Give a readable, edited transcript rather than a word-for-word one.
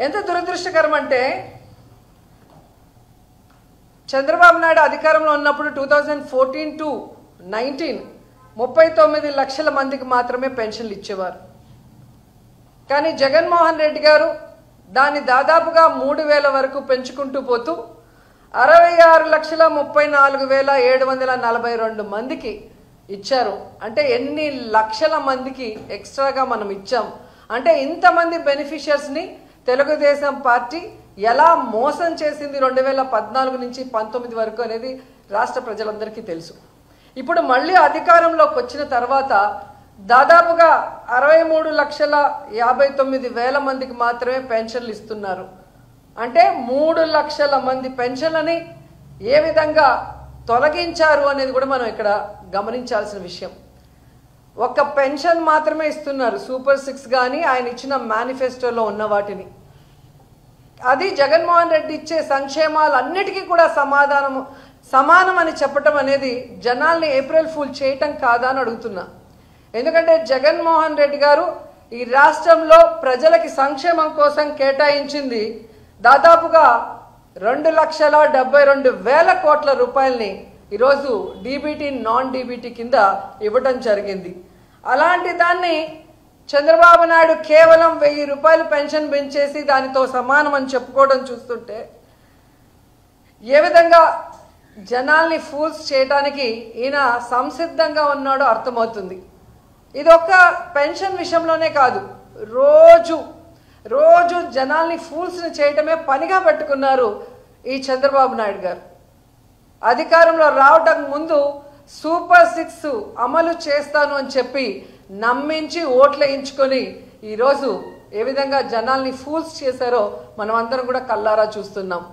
ఎంత దురదృష్టకరం అంటే చంద్రబాబు నాయుడు అధికారంలో ఉన్నప్పుడు 2014 to 19 39 లక్షల మందికి మాత్రమే పెన్షన్లు ఇచ్చేవారు. కానీ జగన్మోహన్ రెడ్డి గారు దాన్ని దాదాపుగా 3000 వరకు పెంచుకుంటూ పోతూ 66,34,742 మందికి ఇచ్చారు. అంటే ఎన్ని లక్షల మందికి ఎక్స్ట్రాగా మనం ఇచ్చాం అంటే ఇంతమంది బెనిఫిషియర్స్ని తెలుగుదేశం పార్టీ ఎలా మోసం చేసింది 2014 నుంచి 19 వరకు అనేది రాష్ట్ర ప్రజలందరికీ తెలుసు. ఇప్పుడు మళ్ళీ అధికారంలోకి వచ్చిన తర్వాత దాదాపుగా 63,59,000 మందికి మాత్రమే పెన్షన్లు ఇస్తున్నారు. అంటే 3 లక్షల మంది పెన్షన్లని ఏ విధంగా తొలగించారు అనేది కూడా మనం ఇక్కడ గమనించాల్సిన విషయం. ఒక పెన్షన్ మాత్రమే ఇస్తున్నారు, సూపర్ 6 కానీ ఆయన ఇచ్చిన మేనిఫెస్టోలో ఉన్న వాటిని. అది జగన్మోహన్ రెడ్డి ఇచ్చే సంక్షేమాలన్నిటికీ కూడా సమానం అని చెప్పటం అనేది జనాల్ని ఏప్రిల్ ఫూల్ చేయటం కాదా అని అడుగుతున్నా. ఎందుకంటే జగన్మోహన్ రెడ్డి గారు ఈ రాష్ట్రంలో ప్రజలకి సంక్షేమం కోసం కేటాయించింది దాదాపుగా 2,72,000 కోట్ల రూపాయలని ఈరోజు డీబీటీ నాన్ డీబీటీ కింద ఇవ్వడం జరిగింది. అలాంటి దాన్ని చంద్రబాబు నాయుడు కేవలం 1000 రూపాయలు పెన్షన్ పెంచేసి దానితో సమానం అని చెప్పుకోవడం చూస్తుంటే ఏ విధంగా జనాల్ని ఫూల్స్ చేయడానికి ఈయన సంసిద్ధంగా ఉన్నాడో అర్థమవుతుంది. ఇది ఒక్క పెన్షన్ విషయంలోనే కాదు, రోజు జనాల్ని ఫూల్స్ని చేయటమే పనిగా పట్టుకున్నారు ఈ చంద్రబాబు నాయుడు గారు. అధికారంలో రావడం ముందు సూపర్ 6 అమలు చేస్తాను అని చెప్పి నమ్మించి ఓట్లు వేయించుకొని ఈరోజు ఏ విధంగా జనాల్ని ఫూల్స్ చేశారో మనం అందరం కూడా కళ్ళారా చూస్తున్నాం.